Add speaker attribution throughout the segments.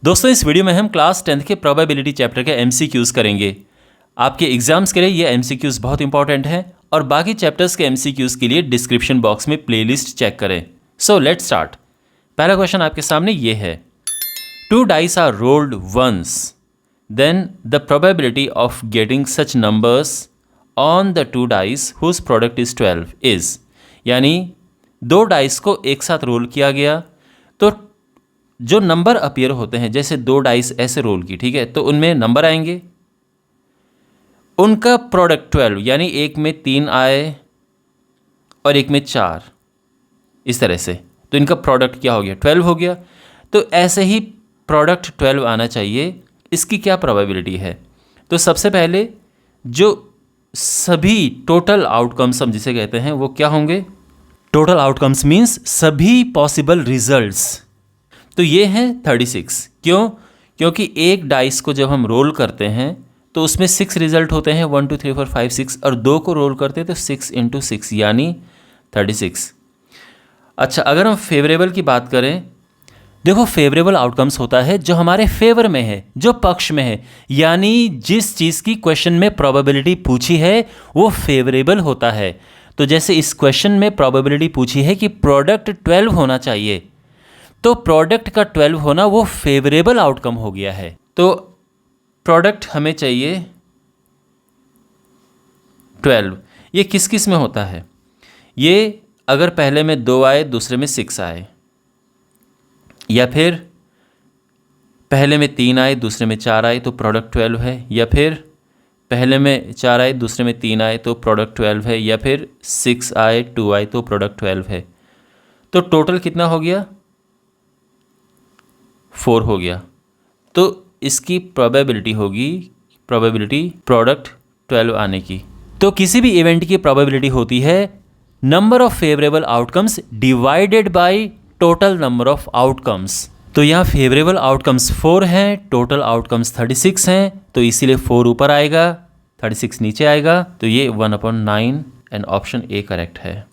Speaker 1: दोस्तों इस वीडियो में हम क्लास 10th के प्रोबेबिलिटी चैप्टर के एमसीक्यूज करेंगे। आपके एग्जाम्स के लिए ये एमसीक्यूज बहुत इंपॉर्टेंट हैं और बाकी चैप्टर्स के एमसीक्यूज के लिए डिस्क्रिप्शन बॉक्स में प्लेलिस्ट चेक करें। So let's start. पहला क्वेश्चन आपके सामने ये है, 2 dice are rolled once, then the probability of getting such numbers on the 2 dice whose product is 12 is, यानी 2 डाइस को एक साथ रोल किया गया तो जो नंबर अपीयर होते हैं, जैसे 2 डाइस ऐसे रोल की, ठीक है, तो उनमें नंबर आएंगे, उनका प्रोडक्ट 12, यानी एक में 3 आए और एक में 4, इस तरह से, तो इनका प्रोडक्ट क्या हो गया, 12 हो गया। तो ऐसे ही प्रोडक्ट 12 आना चाहिए। इसकी क्या प्रोबेबिलिटी है? तो सबसे पहले जो सभी टोटल आउटकम्स हम जिसे कहते हैं वो क्या होंगे? टोटल आउटकम्स मीन्स सभी पॉसिबल रिजल्ट्स। तो ये हैं 36। क्यों? क्योंकि एक डाइस को जब हम रोल करते हैं तो उसमें 6 रिजल्ट होते हैं, 1 2 3 4 5 6, और 2 को रोल करते हैं तो 6 × 6 यानी 36। अच्छा, अगर हम फेवरेबल की बात करें, देखो फेवरेबल आउटकम्स होता है जो हमारे फेवर में है, जो पक्ष में है, यानी जिस चीज़ की क्वेश्चन में प्रोबेबिलिटी पूछी है वो फेवरेबल होता है। तो जैसे इस क्वेश्चन में प्रोबेबिलिटी पूछी है कि प्रोडक्ट 12 होना चाहिए, तो प्रोडक्ट का 12 होना वो फेवरेबल आउटकम हो गया है। तो प्रोडक्ट हमें चाहिए 12। ये किस किस में होता है? ये अगर पहले में 2 आए दूसरे में 6 आए, या फिर पहले में 3 आए दूसरे में 4 आए तो प्रोडक्ट 12 है, या फिर पहले में 4 आए दूसरे में 3 आए तो प्रोडक्ट 12 है, या फिर 6 आए 2 आए तो प्रोडक्ट 12 है। तो टोटल कितना हो गया? 4 हो गया। तो इसकी प्रोबेबिलिटी होगी, प्रोबेबिलिटी प्रोडक्ट 12 आने की। तो किसी भी इवेंट की प्रोबेबिलिटी होती है number of favourable outcomes divided by total number of outcomes. तो यहाँ फेवरेबल आउटकम्स 4 हैं, टोटल आउटकम्स 36 हैं, तो इसीलिए 4 ऊपर आएगा, 36 नीचे आएगा, तो ये 1/9 एंड ऑप्शन ए करेक्ट है।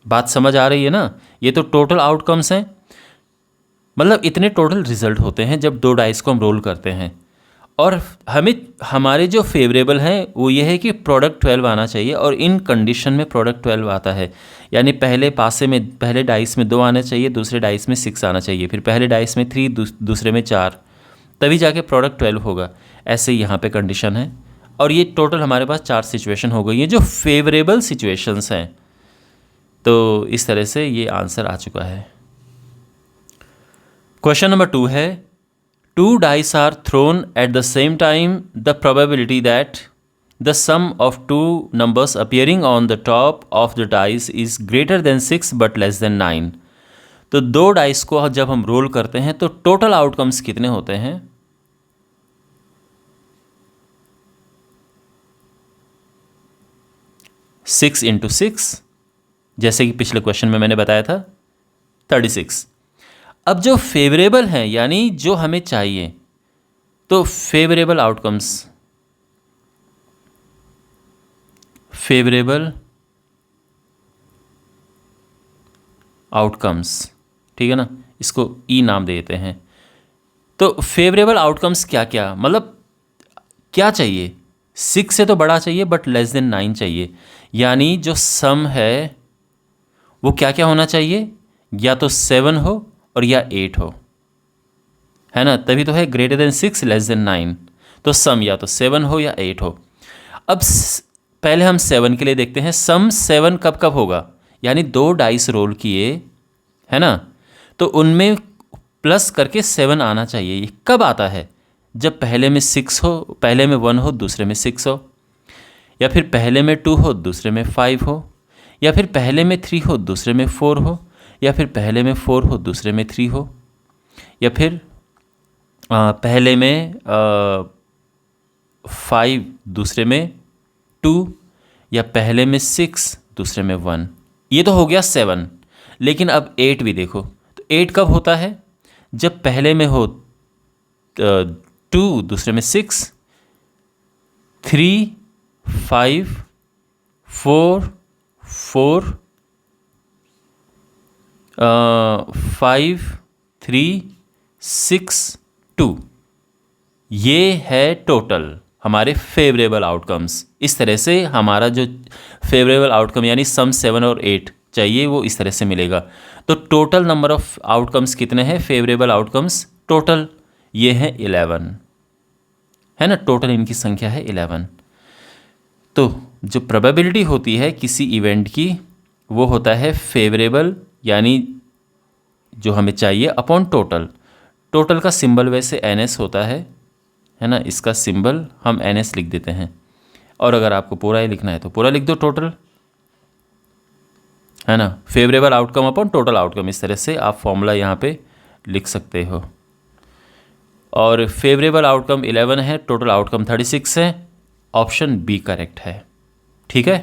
Speaker 1: बात समझ आ रही है ना? ये तो टोटल आउटकम्स हैं, मतलब इतने टोटल रिजल्ट होते हैं जब 2 डाइस को हम रोल करते हैं, और हमें हमारे जो फेवरेबल हैं वो ये है कि प्रोडक्ट 12 आना चाहिए, और इन कंडीशन में प्रोडक्ट 12 आता है, यानी पहले पासे में पहले डाइस में 2 आना चाहिए, दूसरे डाइस में 6 आना चाहिए, फिर पहले डाइस में 3, दूसरे में 4, तभी जाके प्रोडक्ट 12 होगा। ऐसे ही यहाँ पे कंडीशन है, और ये टोटल हमारे पास 4 सिचुएशन हो गई हैं जो फेवरेबल सिचुएशंस हैं। तो इस तरह से ये आंसर आ चुका है। क्वेश्चन नंबर 2 है, 2 dice are thrown at the same time, the probability that the sum of 2 numbers appearing on the top of the dice is greater than 6 but less than 9। तो 2 डाइस को जब हम role करते हैं तो total outcomes कितने होते हैं? सिक्स इंटू 6, जैसे कि पिछले क्वेश्चन में मैंने बताया था, 36। अब जो फेवरेबल हैं, यानी जो हमें चाहिए, तो फेवरेबल आउटकम्स, ठीक है ना, इसको ई नाम देते हैं। तो फेवरेबल आउटकम्स क्या क्या, मतलब क्या चाहिए? 6 से तो बड़ा चाहिए बट लेस देन 9 चाहिए, यानी जो सम है वो क्या क्या होना चाहिए? या तो 7 हो और या 8 हो, है ना, तभी तो है ग्रेटर देन 6 लेस देन 9। तो सम या तो 7 हो या 8 हो। अब पहले हम 7 के लिए देखते हैं, सम 7 कब कब होगा? यानी 2 डाइस रोल किए, है ना, तो उनमें प्लस करके 7 आना चाहिए। ये कब आता है? जब पहले में 6 हो, पहले में 1 हो दूसरे में 6 हो, या फिर पहले में 2 हो दूसरे में 5 हो, या फिर पहले में 3 हो दूसरे में 4 हो, या फिर पहले में 4 हो दूसरे में 3 हो, या फिर पहले में 5 दूसरे में 2, या पहले में 6 दूसरे में 1। ये तो हो गया 7। लेकिन अब 8 भी देखो, तो 8 कब होता है? जब पहले में हो 2 दूसरे में 6, 3 5 4 4 5 3 6 2, ये है टोटल हमारे फेवरेबल आउटकम्स। इस तरह से हमारा जो फेवरेबल आउटकम यानी सम 7 और 8 चाहिए वो इस तरह से मिलेगा। तो टोटल नंबर ऑफ आउटकम्स कितने हैं फेवरेबल आउटकम्स? टोटल ये है 11, है ना, टोटल इनकी संख्या है 11। तो जो प्रोबेबिलिटी होती है किसी इवेंट की वो होता है फेवरेबल यानी जो हमें चाहिए अपॉन टोटल। टोटल का सिंबल वैसे NS होता है ना, इसका सिंबल हम NS लिख देते हैं। और अगर आपको पूरा ही लिखना है तो पूरा लिख दो टोटल, है ना, favourable outcome upon total outcome, इस तरह से आप फॉर्मूला यहाँ पे लिख सकते हो। और फेवरेबल आउटकम 11 है, टोटल आउटकम 36 है, ऑप्शन बी करेक्ट है। ठीक है।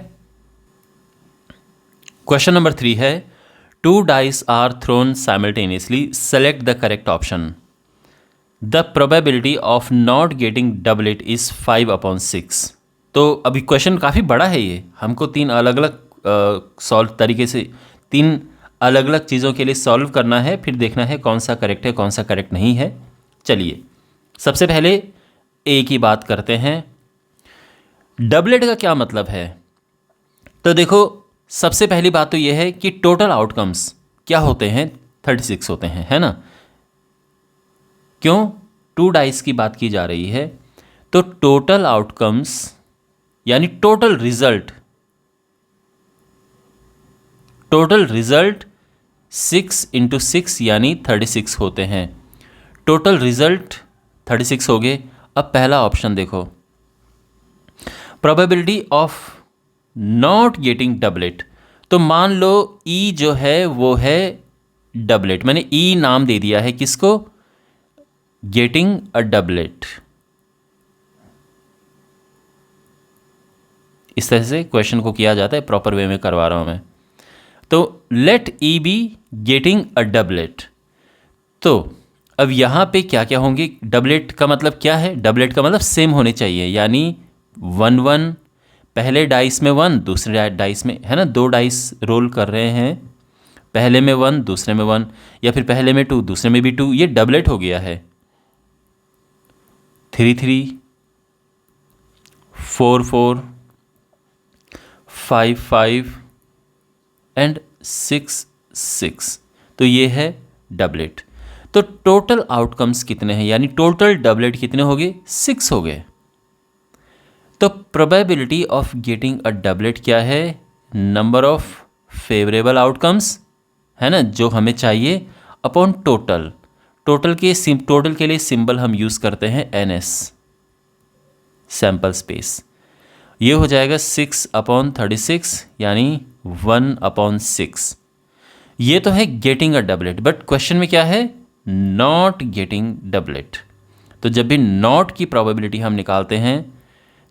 Speaker 1: क्वेश्चन नंबर 3 है 2 dice are thrown simultaneously, select the correct option. The probability of not getting doublet is 5/6। तो अभी क्वेश्चन काफ़ी बड़ा है, ये हमको 3 अलग अलग सॉल्व तरीके से 3 अलग अलग चीज़ों के लिए सॉल्व करना है, फिर देखना है कौन सा करेक्ट है कौन सा करेक्ट नहीं है। चलिए सबसे पहले ए की बात करते हैं। डबलेट का क्या मतलब है? तो देखो सबसे पहली बात तो यह है कि टोटल आउटकम्स क्या होते हैं? 36 होते हैं, है ना। क्यों? 2 डाइस की बात की जा रही है तो टोटल आउटकम्स यानी टोटल रिजल्ट 6 × 6 यानी 36 होते हैं। टोटल रिजल्ट 36 हो गए। अब पहला ऑप्शन देखो, probability of not getting doublet. तो मान लो ई जो है वो है डबलेट, मैंने ई नाम दे दिया है किसको? Getting a doublet. इस तरह से क्वेश्चन को किया जाता है, प्रॉपर वे में करवा रहा हूं मैं। तो let E be getting a doublet. तो अब यहाँ पे क्या क्या होंगे? डबलेट का मतलब क्या है? डबलेट का मतलब सेम होने चाहिए, यानी 1 1, पहले डाइस में 1 दूसरे डाइस में, है ना, 2 डाइस रोल कर रहे हैं, पहले में 1 दूसरे में 1, या फिर पहले में 2 दूसरे में भी 2, ये डबलेट हो गया है। 3 3, 4 4, 5 5 एंड 6 6। तो ये है डबलेट। तो टोटल आउटकम्स कितने हैं यानी टोटल डबलेट कितने हो गए? 6 हो गए। तो probability of getting a doublet क्या है? नंबर ऑफ फेवरेबल आउटकम्स, है ना, जो हमें चाहिए, अपॉन टोटल। टोटल के लिए सिंबल हम यूज़ करते हैं NS, सैंपल स्पेस। ये हो जाएगा 6/36 यानी 1/6। ये तो है getting a doublet, but question में क्या है? Not getting doublet. तो जब भी नॉट की प्रोबेबिलिटी हम निकालते हैं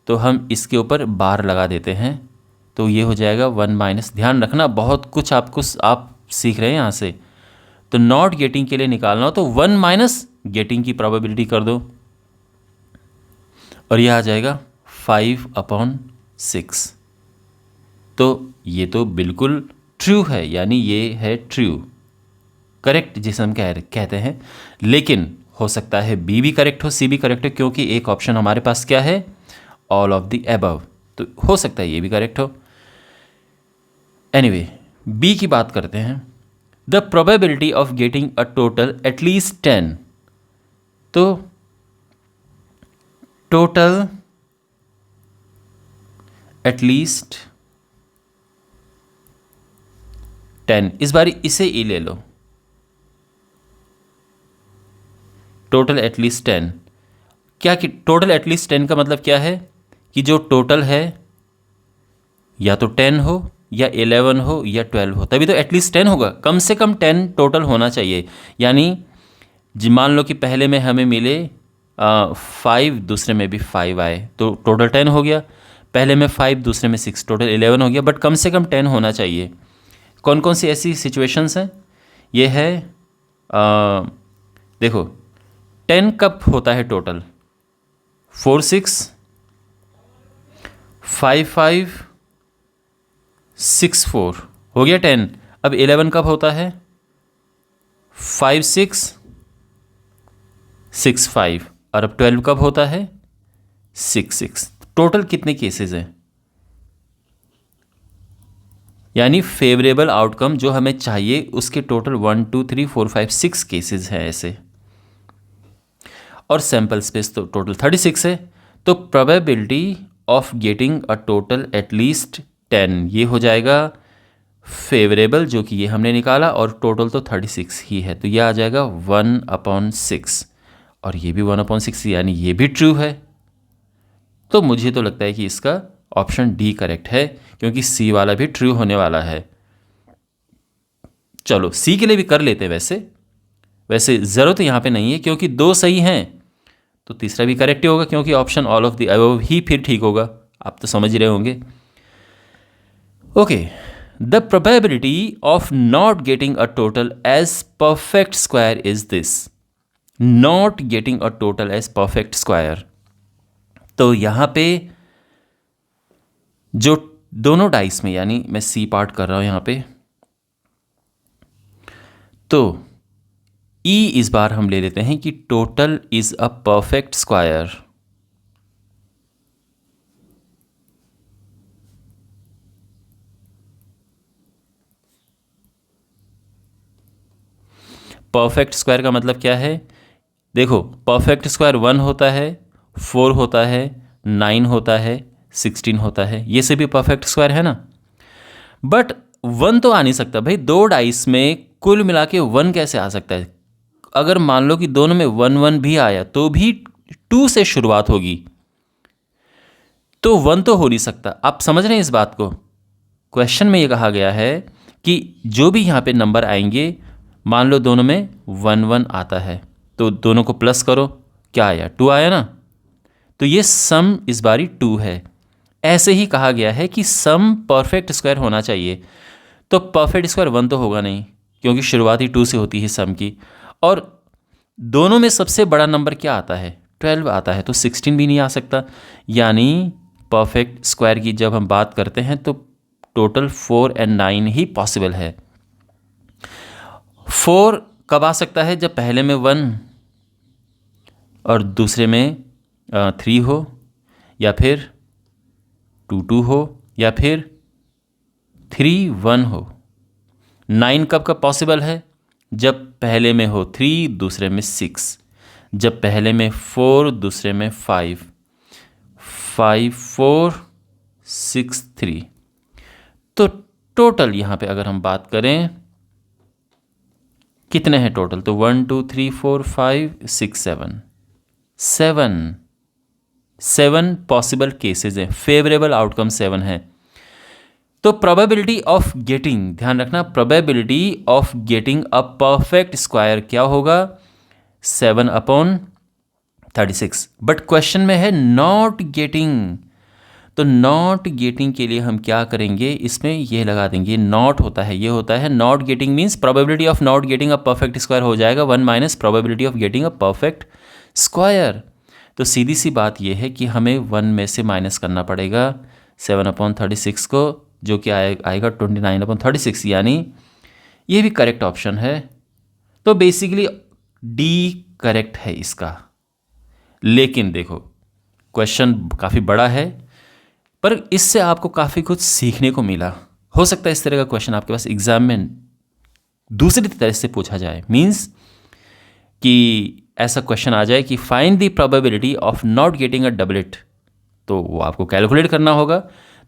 Speaker 1: तो हम इसके ऊपर बार लगा देते हैं, तो ये हो जाएगा 1 - ध्यान रखना बहुत कुछ आप सीख रहे हैं यहाँ से। तो नॉट गेटिंग के लिए निकालना हो तो 1 - गेटिंग की प्रोबेबिलिटी कर दो और यह आ जाएगा 5/6। तो ये तो बिल्कुल ट्रू है, यानी ये है ट्रू, करेक्ट जिसे हम कहते हैं। लेकिन हो सकता है बी भी करेक्ट हो, सी भी करेक्ट हो, क्योंकि एक ऑप्शन हमारे पास क्या है? All of the above. तो हो सकता है ये भी करेक्ट हो। एनीवे, बी की बात करते हैं। The probability of getting a total at least 10। तो टोटल एटलीस्ट 10, इस बार इसे ई ले लो, टोटल एटलीस्ट 10। क्या कि टोटल एटलीस्ट 10 का मतलब क्या है? कि जो टोटल है या तो 10 हो या 11 हो या 12 हो, तभी तो एटलीस्ट 10 होगा। कम से कम 10 टोटल होना चाहिए। यानी मान लो कि पहले में हमें मिले 5, दूसरे में भी 5 आए, तो टोटल 10 हो गया। पहले में 5 दूसरे में 6, टोटल 11 हो गया, बट कम से कम 10 होना चाहिए। कौन कौन सी ऐसी सिचुएशंस हैं? ये है देखो 10 कब होता है टोटल? 4 6, 5 5, 6 4 हो गया 10। अब 11 कब होता है? 5 6, 6 5 और अब 12 कब होता है? 6 6। टोटल कितने केसेस हैं? यानी फेवरेबल आउटकम जो हमें चाहिए उसके टोटल 1 2 3 4 5 6 केसेस हैं ऐसे, और सैम्पल स्पेस तो टोटल 36 है। तो probability of getting a total at least 10 ये हो जाएगा फेवरेबल, जो कि ये हमने निकाला, और टोटल तो 36 ही है, तो ये आ जाएगा 1/6, और ये भी 1/6, यानी ये भी ट्रू है। तो मुझे तो लगता है कि इसका ऑप्शन डी करेक्ट है, क्योंकि सी वाला भी ट्रू होने वाला है। चलो सी के लिए भी कर लेते हैं। वैसे ज़रूरत यहाँ पे नहीं है, क्योंकि दो सही हैं, तो तीसरा भी करेक्ट ही होगा, क्योंकि option all of the above ही फिर ठीक होगा। आप तो समझ ही रहे होंगे। Okay, the probability of not getting a total as perfect square is this. Not getting a total as perfect square, तो यहाँ पे जो दोनों डाइस में, यानी मैं सी पार्ट कर रहा हूँ यहाँ पे, तो ई इस बार हम ले लेते हैं कि total is a perfect square. Perfect square का मतलब क्या है? देखो, परफेक्ट स्क्वायर 1 होता है, 4 होता है, 9 होता है, 16 होता है, ये सभी परफेक्ट स्क्वायर है ना। बट 1 तो आ नहीं सकता भाई, दो डाइस में कुल मिला के 1 कैसे आ सकता है? अगर मान लो कि दोनों में 1 1 भी आया तो भी 2 से शुरुआत होगी, तो 1 तो हो नहीं सकता। आप समझ रहे हैं इस बात को? क्वेश्चन में ये कहा गया है कि जो भी यहाँ पे नंबर आएंगे, मान लो दोनों में 1 1 आता है, तो दोनों को प्लस करो, क्या आया? 2 आया ना। तो ये सम इस बारी 2 है। ऐसे ही कहा गया है कि सम परफेक्ट स्क्वायर होना चाहिए, तो परफेक्ट स्क्वायर 1 तो होगा नहीं, क्योंकि शुरुआत ही 2 से होती है सम की। और दोनों में सबसे बड़ा नंबर क्या आता है? 12 आता है, तो 16 भी नहीं आ सकता। यानी परफेक्ट स्क्वायर की जब हम बात करते हैं तो टोटल 4 और 9 ही पॉसिबल है। 4 कब आ सकता है? जब पहले में 1 और दूसरे में 3 हो, या फिर 2 2 हो, या फिर 3 1 हो। 9 कब कब पॉसिबल है? जब पहले में हो 3, दूसरे में 6, जब पहले में 4, दूसरे में 5, 5 4 6 3। तो टोटल यहाँ पे अगर हम बात करें कितने हैं टोटल, तो 1 2 3 4 5 6 7 7 पॉसिबल केसेस हैं, फेवरेबल आउटकम 7 है। तो प्रोबेबिलिटी ऑफ गेटिंग, ध्यान रखना, probability of getting a perfect square क्या होगा? 7/36। बट क्वेश्चन में है नॉट गेटिंग, तो नॉट गेटिंग के लिए हम क्या करेंगे? इसमें ये लगा देंगे, नॉट होता है, ये होता है not getting means probability of not getting a perfect square हो जाएगा 1 minus probability of getting a perfect square. तो सीधी सी बात यह है कि हमें 1 में से माइनस करना पड़ेगा 7/36 को, जो कि आएगा 29/36, यानी ये भी करेक्ट ऑप्शन है। तो बेसिकली डी करेक्ट है इसका। लेकिन देखो, क्वेश्चन काफ़ी बड़ा है, पर इससे आपको काफ़ी कुछ सीखने को मिला। हो सकता है इस तरह का क्वेश्चन आपके पास एग्जाम में दूसरी तरह से पूछा जाए, मीन्स कि ऐसा क्वेश्चन आ जाए कि find the probability of not getting a doublet, तो वो आपको कैलकुलेट करना होगा।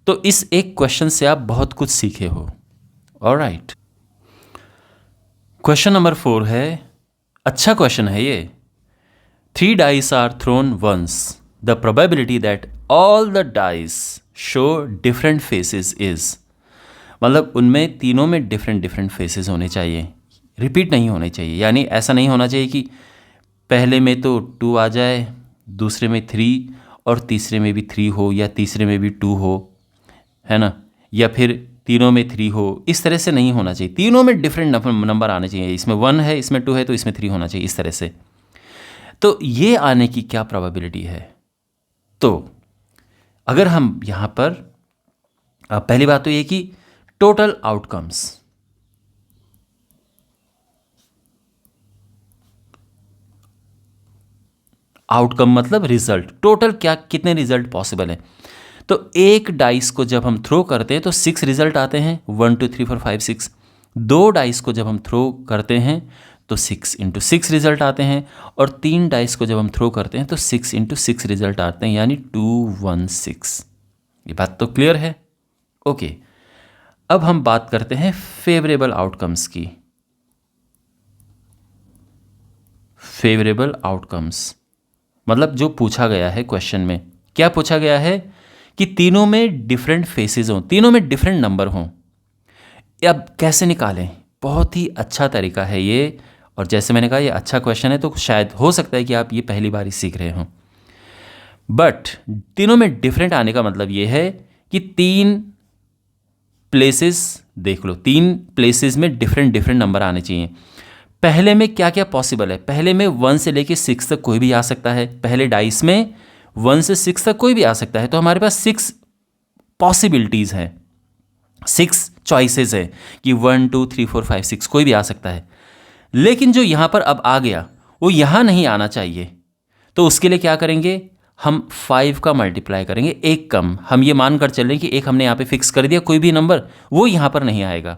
Speaker 1: तो इस एक क्वेश्चन से आप बहुत कुछ सीखे हो। ऑलराइट, क्वेश्चन नंबर 4 है, अच्छा क्वेश्चन है ये। 3 dice are thrown once. The probability that all the dice show different faces is, मतलब उनमें तीनों में डिफरेंट डिफरेंट फेसेस होने चाहिए, रिपीट नहीं होने चाहिए। यानी ऐसा नहीं होना चाहिए कि पहले में तो 2 आ जाए, दूसरे में 3, और तीसरे में भी 3 हो, या तीसरे में भी 2 हो, है ना, या फिर तीनों में 3 हो। इस तरह से नहीं होना चाहिए, तीनों में डिफरेंट नंबर आने चाहिए। इसमें 1 है, इसमें 2 है, तो इसमें 3 होना चाहिए, इस तरह से। तो ये आने की क्या प्रोबेबिलिटी है? तो अगर हम यहाँ पर पहली बात तो ये कि टोटल आउटकम्स, आउटकम मतलब रिजल्ट, टोटल क्या कितने रिजल्ट पॉसिबल है। तो एक डाइस को जब हम थ्रो करते हैं तो 6 रिजल्ट आते हैं, 1 2 3 4 5 6। दो डाइस को जब हम थ्रो करते हैं तो 6 × 6 रिजल्ट आते हैं, और 3 डाइस को जब हम थ्रो करते हैं तो 6 × 6 रिजल्ट आते हैं, यानी 216। ये बात तो क्लियर है। ओके, अब हम बात करते हैं फेवरेबल आउटकम्स की। फेवरेबल आउटकम्स मतलब जो पूछा गया है क्वेश्चन में, क्या पूछा गया है कि तीनों में डिफरेंट फेसेस हों, तीनों में डिफरेंट नंबर हों। अब कैसे निकालें, बहुत ही अच्छा तरीका है ये। और जैसे मैंने कहा ये अच्छा क्वेश्चन है, तो शायद हो सकता है कि आप ये पहली बार ही सीख रहे हों। बट तीनों में डिफरेंट आने का मतलब ये है कि 3 प्लेसेस देख लो, 3 प्लेसेस में डिफरेंट डिफरेंट नंबर आने चाहिए। पहले में क्या क्या पॉसिबल है, पहले में 1 से लेके 6 तक कोई भी आ सकता है। पहले डाइस में 1 से 6 तक कोई भी आ सकता है, तो हमारे पास 6 पॉसिबिलिटीज़ हैं, 6 चॉइसेस है कि 1 2 3 4 5 6 कोई भी आ सकता है। लेकिन जो यहाँ पर अब आ गया वो यहाँ नहीं आना चाहिए, तो उसके लिए क्या करेंगे, हम 5 का मल्टीप्लाई करेंगे, एक कम। हम ये मान कर चल रहे हैं कि एक हमने यहाँ पे फिक्स कर दिया, कोई भी नंबर वो यहाँ पर नहीं आएगा।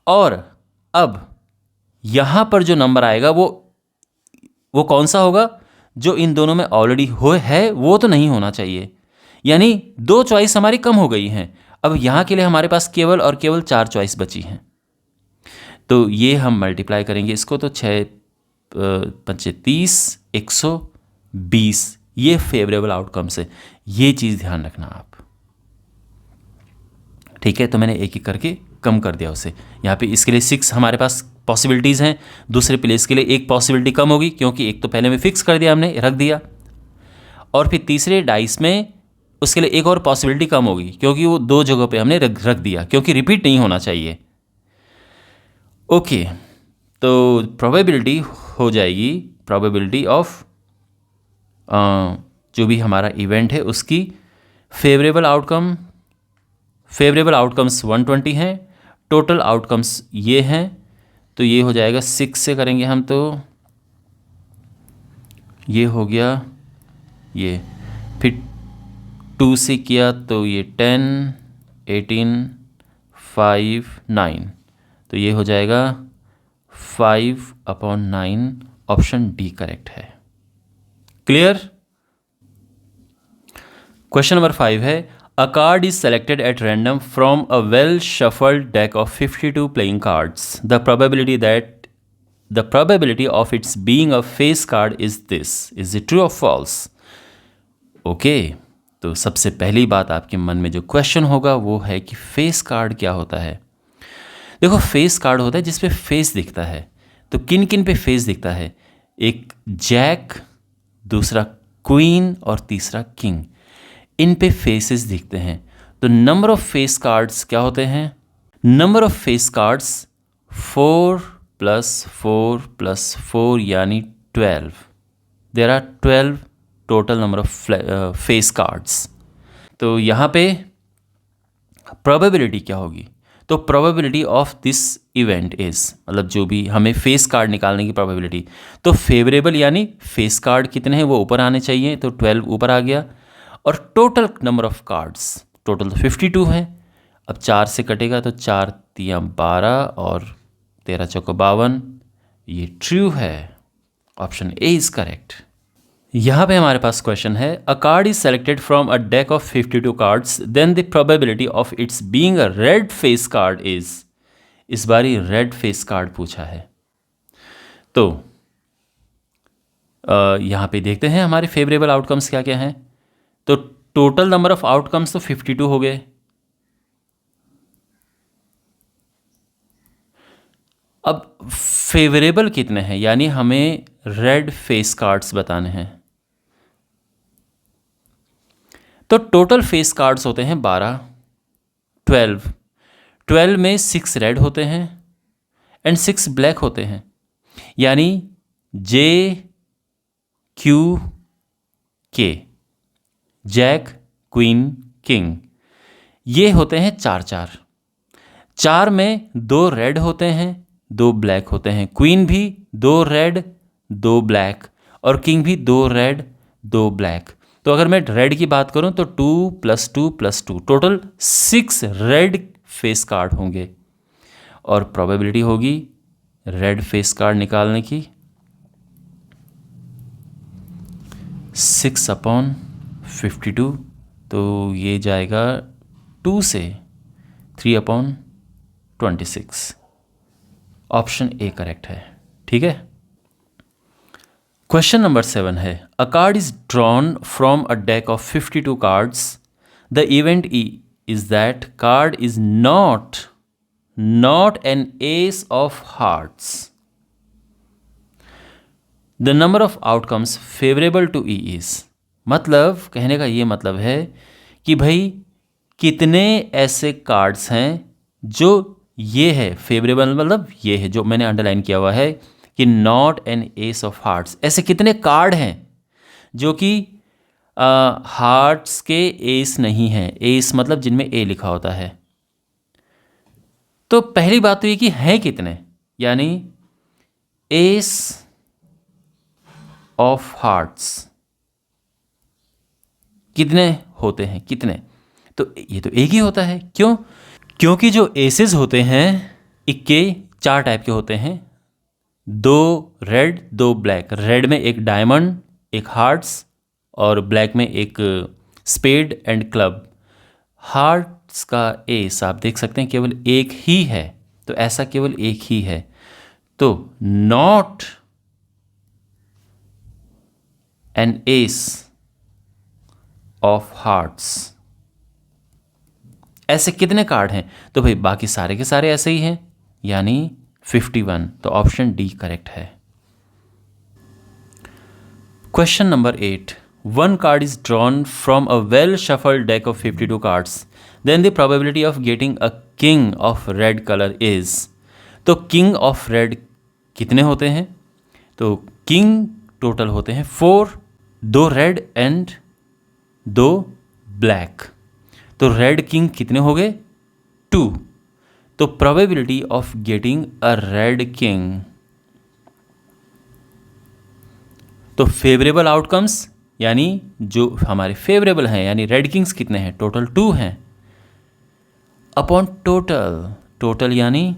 Speaker 1: और अब यहाँ पर जो नंबर आएगा वो कौन सा होगा, जो इन दोनों में ऑलरेडी है वो तो नहीं होना चाहिए, यानी 2 चॉइस हमारी कम हो गई हैं। अब यहाँ के लिए हमारे पास केवल और केवल 4 चॉइस बची हैं, तो ये हम मल्टीप्लाई करेंगे इसको, तो 6 5 30 120। ये फेवरेबल आउटकम्स है, ये चीज़ ध्यान रखना आप। ठीक है, तो मैंने एक एक करके कम कर दिया उसे। यहाँ पे इसके लिए 6 हमारे पास पॉसिबिलिटीज़ हैं, दूसरे प्लेस के लिए एक पॉसिबिलिटी कम होगी क्योंकि एक तो पहले में फिक्स कर दिया हमने, रख दिया। और फिर तीसरे डाइस में उसके लिए एक और पॉसिबिलिटी कम होगी क्योंकि वो 2 जगहों पे हमने रख दिया, क्योंकि रिपीट नहीं होना चाहिए। ओके, तो प्रोबेबिलिटी हो जाएगी, प्रोबेबिलिटी ऑफ जो भी हमारा इवेंट है उसकी फेवरेबल आउटकम्स 120 हैं, टोटल आउटकम्स ये हैं, तो ये हो जाएगा 6 से करेंगे हम, तो ये हो गया, ये फिर 2 से किया तो ये 10 18 5 9, तो ये हो जाएगा 5/9। ऑप्शन डी करेक्ट है। क्लियर। क्वेश्चन नंबर 5 है, a card is selected at random from a well shuffled deck of 52 playing cards. The probability of its being a face card is this. Is it true or false? Okay, तो सबसे पहली बात आपके मन में जो question होगा वो है कि फेस कार्ड क्या होता है। देखो, फेस कार्ड होता है जिसपे फेस दिखता है, तो किन किन पे फेस दिखता है, एक जैक, दूसरा क्वीन और तीसरा किंग, इन पे फेसेस दिखते हैं। तो नंबर ऑफ फेस कार्ड्स क्या होते हैं, नंबर ऑफ फेस कार्ड्स 4 + 4 + 4 यानी 12। There are 12 total number of face cards. तो यहाँ पे प्रोबेबिलिटी क्या होगी, तो probability of this event is, मतलब जो भी हमें फेस कार्ड निकालने की प्रोबेबिलिटी, तो फेवरेबल यानी फेस कार्ड कितने हैं वो ऊपर आने चाहिए, तो 12 ऊपर आ गया। और total number of cards, total तो 52 है। अब 4 से कटेगा तो 4 × 12 और 13 × 52, ये ट्रू है। Option A is correct. यहाँ पे हमारे पास क्वेश्चन है, a card is selected from a deck of 52 cards, then the probability of its being a red face card is. इस बार ही रेड फेस कार्ड पूछा है, तो यहाँ पे देखते हैं हमारे फेवरेबल आउटकम्स क्या क्या हैं। तो टोटल नंबर ऑफ आउटकम्स तो 52 हो गए। अब फेवरेबल कितने हैं, यानी हमें रेड फेस कार्ड्स बताने हैं। तो टोटल फेस कार्ड्स होते हैं 12, 12 में 6 रेड होते हैं एंड 6 ब्लैक होते हैं, यानी JQK, जैक, क्वीन, किंग, ये होते हैं 4 4 में 2 रेड होते हैं, 2 ब्लैक होते हैं, क्वीन भी 2 रेड 2 ब्लैक, और किंग भी 2 रेड 2 ब्लैक। तो अगर मैं रेड की बात करूं तो 2 + 2 + 2 टोटल 6 रेड फेस कार्ड होंगे और प्रोबेबिलिटी होगी रेड फेस कार्ड निकालने की 6/52। तो ये जाएगा 2 से 3/26। ऑप्शन ए करेक्ट है। ठीक है। क्वेश्चन नंबर 7 है, a card is drawn from a deck of 52 cards. The event is that card is not an ace of hearts. The number of outcomes favourable to E is. मतलब कहने का ये मतलब है कि भाई कितने ऐसे कार्ड्स हैं जो ये है फेवरेबल, मतलब ये है जो मैंने अंडरलाइन किया हुआ है कि not an ace of hearts. ऐसे कितने कार्ड हैं जो कि हार्ट्स के एस नहीं हैं। एस मतलब जिनमें ए लिखा होता है। तो पहली बात तो ये कि हैं कितने, यानी एस ऑफ हार्ट्स कितने होते हैं, कितने। तो ये तो एक ही होता है। क्यों? क्योंकि जो एसेस होते हैं इक्के 4 टाइप के होते हैं, 2 रेड 2 ब्लैक। रेड में एक डायमंड एक हार्ट्स और ब्लैक में एक स्पेड एंड क्लब। हार्ट्स का एस आप देख सकते हैं केवल एक ही है, तो ऐसा केवल एक ही है। तो not an ace of hearts. ऐसे कितने कार्ड हैं? तो भाई बाकी सारे के सारे ऐसे ही हैं, यानी 51। तो ऑप्शन डी करेक्ट है। Question number 8, one card is drawn from a well shuffled deck of 52 cards, then the probability of getting a king of red colour is. तो किंग ऑफ रेड कितने होते हैं? तो किंग टोटल होते हैं 4, 2 red and 2 black. तो red king कितने हो गए? 2। तो probability of getting a red king, तो फेवरेबल आउटकम्स यानी जो हमारे फेवरेबल हैं, यानी रेड किंग्स कितने हैं? टोटल 2 हैं अपॉन टोटल यानी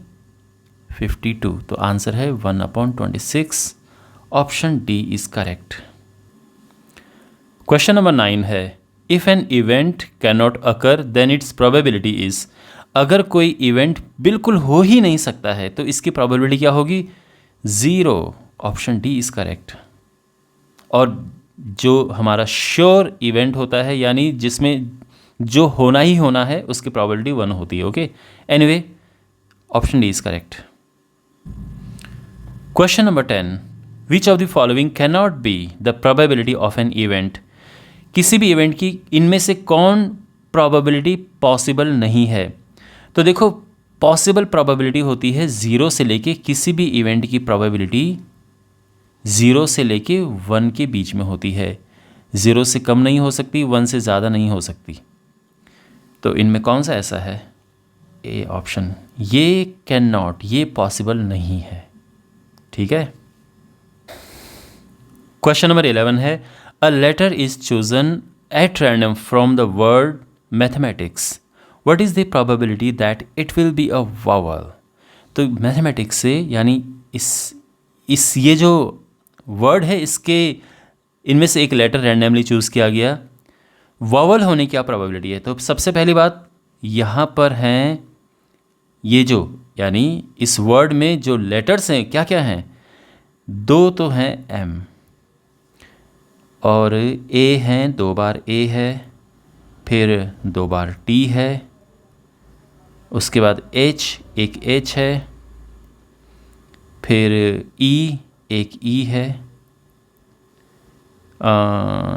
Speaker 1: 52। तो आंसर है 1/26। Option D is correct. Question number 9 है, if an event cannot occur then its probability is. अगर कोई इवेंट बिल्कुल हो ही नहीं सकता है तो इसकी प्रोबेबिलिटी क्या होगी? 0। Option D is correct. और जो हमारा श्योर इवेंट होता है, यानी जिसमें जो होना ही होना है, उसकी प्रोबेबिलिटी 1 होती है। Okay, anyway option D is correct. Question number 10, which of the following can not be the probability of an event. किसी भी इवेंट की इनमें से कौन प्रोबेबिलिटी पॉसिबल नहीं है? तो देखो, पॉसिबल प्रोबेबिलिटी होती है 0 से लेके, किसी भी इवेंट की प्रोबेबिलिटी 0 से लेके 1 के बीच में होती है। 0 से कम नहीं हो सकती, 1 से ज़्यादा नहीं हो सकती। तो इनमें कौन सा ऐसा है? ए ऑप्शन, ये कैन नॉट, ये पॉसिबल नहीं है। ठीक है। क्वेश्चन नंबर 11 है, a letter is chosen at random from the word mathematics, what is the probability that it will be a vowel. तो मैथमेटिक्स से, यानी इस ये जो वर्ड है, इसके इनमें से एक लेटर रैंडमली चूज़ किया गया, वावल होने की क्या प्रोबेबिलिटी है? तो सबसे पहली बात, यहाँ पर हैं ये जो, यानी इस वर्ड में जो लेटर्स हैं क्या क्या हैं? 2 तो हैं एम, और ए हैं, 2 बार ए है, फिर 2 बार टी है, उसके बाद एच, एक एच है, फिर ई, एक ई है,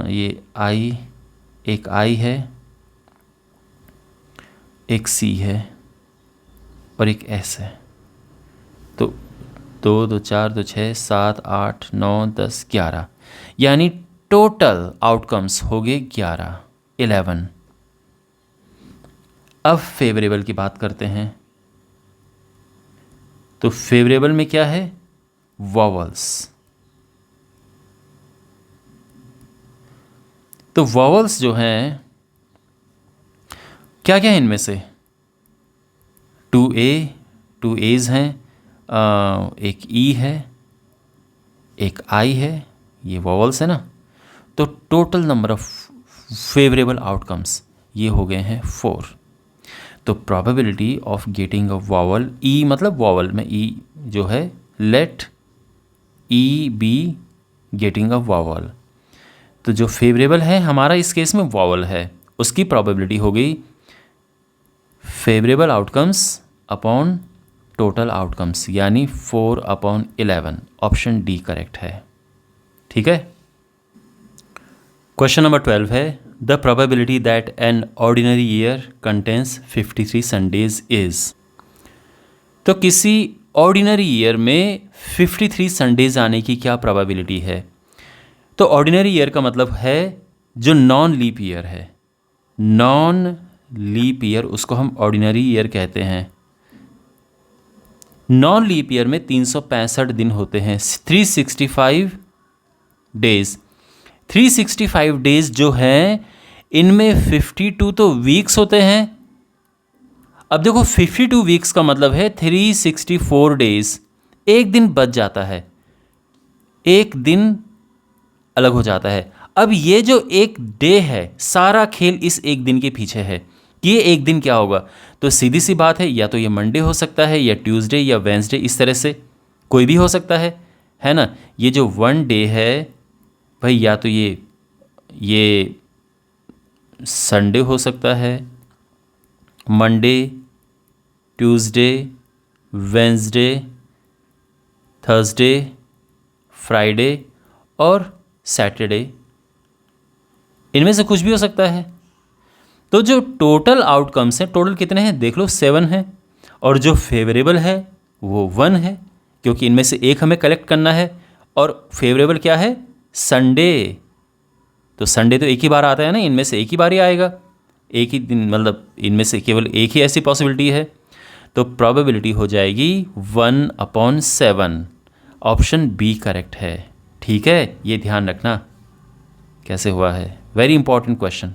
Speaker 1: ये आई, एक आई है, एक सी है और एक एस है। तो 2 2 4 2 6 7 8 9 10 11, यानी टोटल आउटकम्स हो गए 11। अब फेवरेबल की बात करते हैं। तो फेवरेबल में क्या है? वॉवल्स। तो वॉवल्स जो हैं क्या क्या है इनमें से, 2 एज हैं, एक ई है, एक आई है, ये वॉवल्स है ना। तो total number of favourable outcomes ये हो गए हैं 4। तो probability of getting a vowel, E मतलब वॉवल में ई जो है, let E be getting a vowel. तो जो फेवरेबल है हमारा इस केस में वॉवल है, उसकी प्रोबेबिलिटी हो गई favourable outcomes upon total outcomes, यानी 4/11। ऑप्शन डी करेक्ट है। ठीक है। क्वेश्चन नंबर 12 है the probability that an ordinary year contains 53 Sundays is. तो किसी ऑर्डिनरी ईयर में 53 संडेज आने की क्या प्रोबेबिलिटी है। तो ऑर्डिनरी ईयर का मतलब है जो नॉन लीप ईयर है, नॉन लीप ईयर उसको हम ऑर्डिनरी ईयर कहते हैं। नॉन लीप ईयर में 365 दिन होते हैं, 365 डेज। 365 डेज जो हैं इनमें 52 तो वीक्स होते हैं। अब देखो 52 वीक्स का मतलब है 364 डेज, एक दिन बच जाता है, एक दिन अलग हो जाता है। अब ये जो एक डे है, सारा खेल इस एक दिन के पीछे है कि ये एक दिन क्या होगा। तो सीधी सी बात है, या तो ये मंडे हो सकता है, या ट्यूसडे, या वेंसडे, इस तरह से कोई भी हो सकता है ना। ये जो वन डे है भाई, या तो ये संडे हो सकता है, Monday, Tuesday, Wednesday, Thursday, Friday और सैटरडे, इनमें से कुछ भी हो सकता है। तो जो टोटल आउटकम्स हैं, टोटल कितने हैं देख लो, 7 हैं, और जो फेवरेबल है वो 1 है, क्योंकि इनमें से एक हमें कलेक्ट करना है। और फेवरेबल क्या है, संडे। तो संडे तो एक ही बार आता है ना, इनमें से एक ही बार ही आएगा, एक ही दिन, मतलब इनमें से केवल एक ही ऐसी पॉसिबिलिटी है। तो प्रोबेबिलिटी हो जाएगी 1/7। ऑप्शन बी करेक्ट है। ठीक है, ये ध्यान रखना कैसे हुआ है, very important question.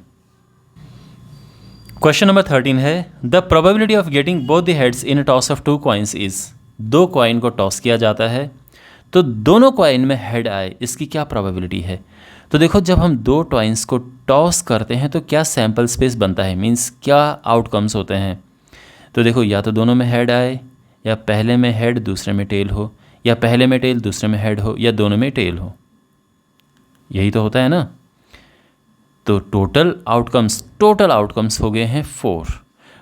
Speaker 1: Question number 13 है the probability of getting both the heads in a toss of 2 coins is. 2 coin को टॉस किया जाता है तो दोनों कॉइन में हेड आए, इसकी क्या प्रोबेबिलिटी है। तो देखो जब हम 2 टॉइन्स को टॉस करते हैं तो क्या सैम्पल स्पेस बनता है, मीन्स क्या आउटकम्स होते हैं। तो देखो या तो दोनों में हेड आए, या पहले में हेड दूसरे में टेल हो, या पहले में टेल दूसरे में हेड हो, या दोनों में टेल हो, यही तो होता है ना। तो टोटल आउटकम्स हो गए हैं 4।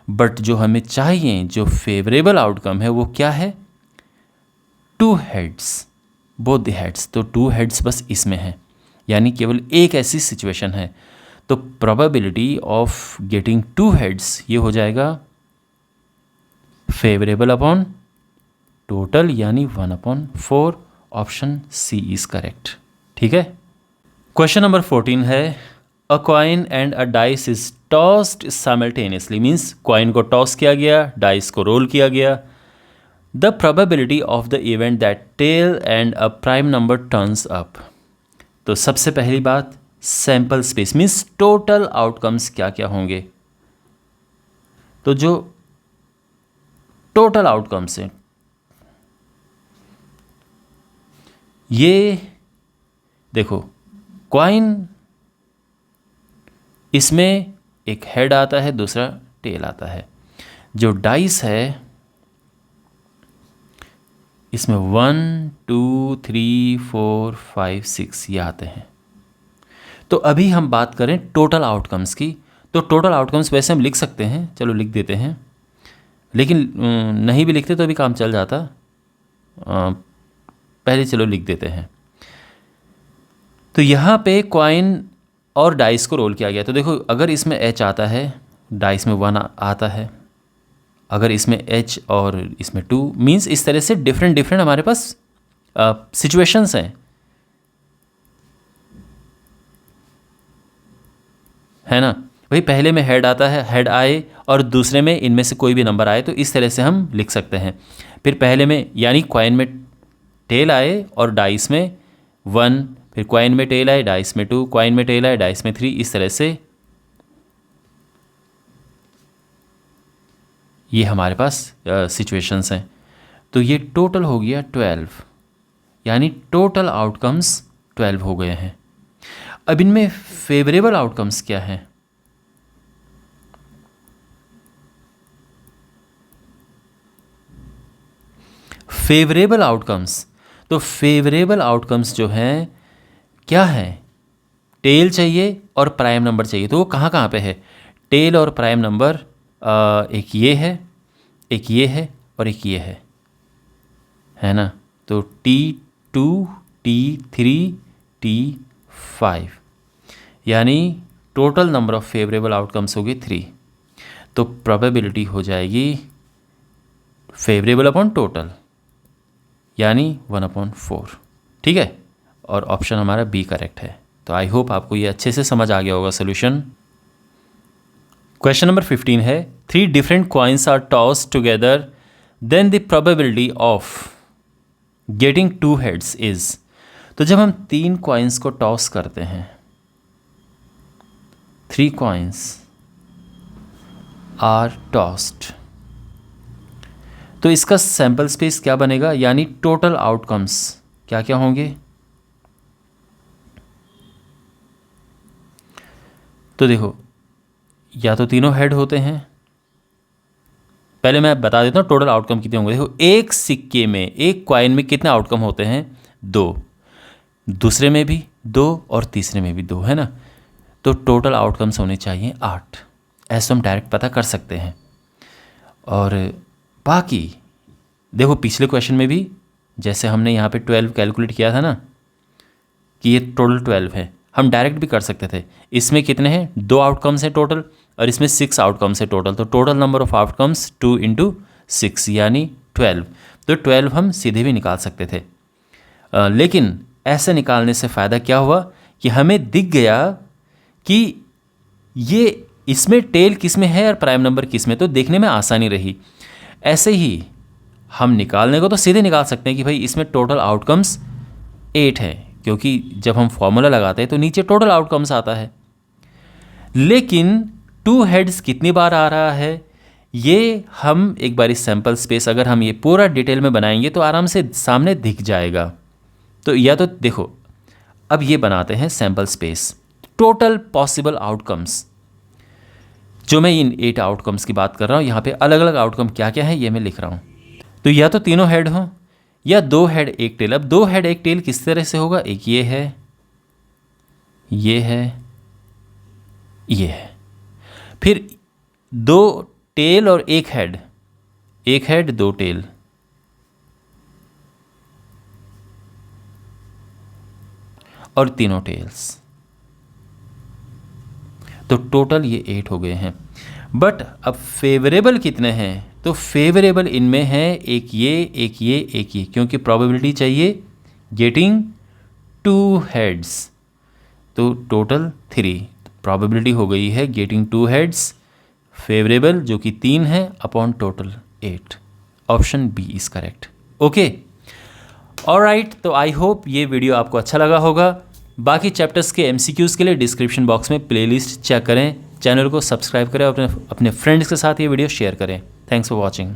Speaker 1: बट जो हमें चाहिए, जो फेवरेबल आउटकम है वो क्या है, 2 हेड्स, बोथ द हेड्स। तो 2 हेड्स बस इसमें है, यानी केवल एक ऐसी सिचुएशन है। तो प्रोबेबिलिटी ऑफ गेटिंग 2 हेड्स ये हो जाएगा फेवरेबल अपॉन टोटल, यानी 1/4। Option C is correct. ठीक है। क्वेश्चन नंबर 14 है a coin and a dice is tossed simultaneously, means coin को टॉस किया गया, डाइस को रोल किया गया। The probability of the event that tail and a prime number turns up. तो सबसे पहली बात, sample space means total outcomes क्या क्या होंगे। तो जो टोटल आउटकम्स हैं ये देखो, कॉइन इसमें एक हेड आता है, दूसरा टेल आता है। जो डाइस है इसमें 1 2 3 4 5 6 ये आते हैं। तो अभी हम बात करें टोटल आउटकम्स की। तो टोटल आउटकम्स वैसे हम लिख सकते हैं, चलो लिख देते हैं, लेकिन नहीं भी लिखते तो भी काम चल जाता, पहले चलो लिख देते हैं। तो यहाँ पे कॉइन और डाइस को रोल किया गया। तो देखो अगर इसमें एच आता है, डाइस में 1 आता है, अगर इसमें एच और इसमें 2, मीन्स इस तरह से डिफरेंट हमारे पास सिचुएशंस हैं, है ना। भाई पहले में हेड आता है, हेड आए, और दूसरे में इनमें से कोई भी नंबर आए, तो इस तरह से हम लिख सकते हैं। फिर पहले में यानी कॉइन में टेल आए और डाइस में 1, फिर कॉइन में टेल आए, डाइस में 2, कॉइन में टेल आए, डाइस में 3, इस तरह से ये हमारे पास सिचुएशंस हैं। तो ये टोटल हो गया 12, यानी टोटल आउटकम्स 12 हो गए हैं। अब इनमें फेवरेबल आउटकम्स क्या हैं? फेवरेबल आउटकम्स, तो फेवरेबल आउटकम्स जो हैं क्या है? टेल चाहिए और प्राइम नंबर चाहिए। तो वो कहाँ कहाँ पे है? टेल और प्राइम नंबर एक ये है, एक ये है और एक ये है ना? तो T2, T3, T5, यानी total number of favourable outcomes हो गए 3। तो प्रोबेबिलिटी हो जाएगी फेवरेबल अपॉन टोटल, यानी 1/4। ठीक है, और ऑप्शन हमारा बी करेक्ट है। तो आई होप आपको ये अच्छे से समझ आ गया होगा सोल्यूशन। क्वेश्चन नंबर 15 है 3 different coins are tossed together then the probability of getting 2 heads is. तो जब हम 3 कॉइन्स को टॉस करते हैं, 3 कॉइन्स आर टॉस्ड, तो इसका सैंपल स्पेस क्या बनेगा, यानी टोटल आउटकम्स क्या क्या होंगे? तो देखो, या तो तीनों हेड होते हैं। पहले मैं बता देता हूँ टोटल आउटकम कितने होंगे। देखो, एक सिक्के में, एक कॉइन में कितने आउटकम होते हैं? 2, दूसरे में भी 2 और तीसरे में भी 2, है ना? तो टोटल आउटकम्स होने चाहिए 8। ऐसा हम डायरेक्ट पता कर सकते हैं। और बाकी देखो, पिछले क्वेश्चन में भी जैसे हमने यहाँ पे 12 कैलकुलेट किया था ना, कि ये टोटल 12 है, हम डायरेक्ट भी कर सकते थे। इसमें कितने हैं? 2 आउटकम्स हैं टोटल, और इसमें 6 आउटकम्स है टोटल। तो टोटल नंबर ऑफ आउटकम्स 2 × 6 यानी 12। तो 12 हम सीधे भी निकाल सकते थे, लेकिन ऐसे निकालने से फ़ायदा क्या हुआ कि हमें दिख गया कि ये इसमें टेल किस में है और प्राइम नंबर किस में, तो देखने में आसानी रही। ऐसे ही हम निकालने को तो सीधे निकाल सकते हैं कि भाई इसमें टोटल आउटकम्स 8 है, क्योंकि जब हम फॉर्मूला लगाते हैं तो नीचे टोटल आउटकम्स आता है। लेकिन 2 हेड्स कितनी बार आ रहा है, ये हम एक बार इस सैम्पल स्पेस अगर हम ये पूरा डिटेल में बनाएंगे तो आराम से सामने दिख जाएगा। तो या तो देखो, अब ये बनाते हैं sample space, total possible outcomes, जो मैं इन 8 आउटकम्स की बात कर रहा हूँ। यहाँ पे अलग अलग आउटकम क्या क्या है ये मैं लिख रहा हूँ। तो या तो तीनों हेड हों या 2 हेड 1 टेल। अब 2 हेड 1 टेल किस तरह से होगा? एक ये है, ये है, ये है, फिर 2 टेल और 1 हेड, 1 हेड 2 टेल, और तीनों टेल्स। तो टोटल ये 8 हो गए हैं। बट अब फेवरेबल कितने हैं? तो फेवरेबल इनमें है एक ये, एक ये, एक ये, क्योंकि प्रोबेबिलिटी चाहिए गेटिंग 2 हेड्स। तो टोटल 3 प्रोबेबिलिटी हो गई है गेटिंग 2 हेड्स, फेवरेबल जो कि 3 है, upon total 8। Option B is correct. Okay, alright. तो आई होप ये वीडियो आपको अच्छा लगा होगा। बाकी चैप्टर्स के MCQs के लिए डिस्क्रिप्शन बॉक्स में प्लेलिस्ट चेक करें, चैनल को सब्सक्राइब करें और अपने फ्रेंड्स के साथ ये वीडियो शेयर करें। Thanks for watching.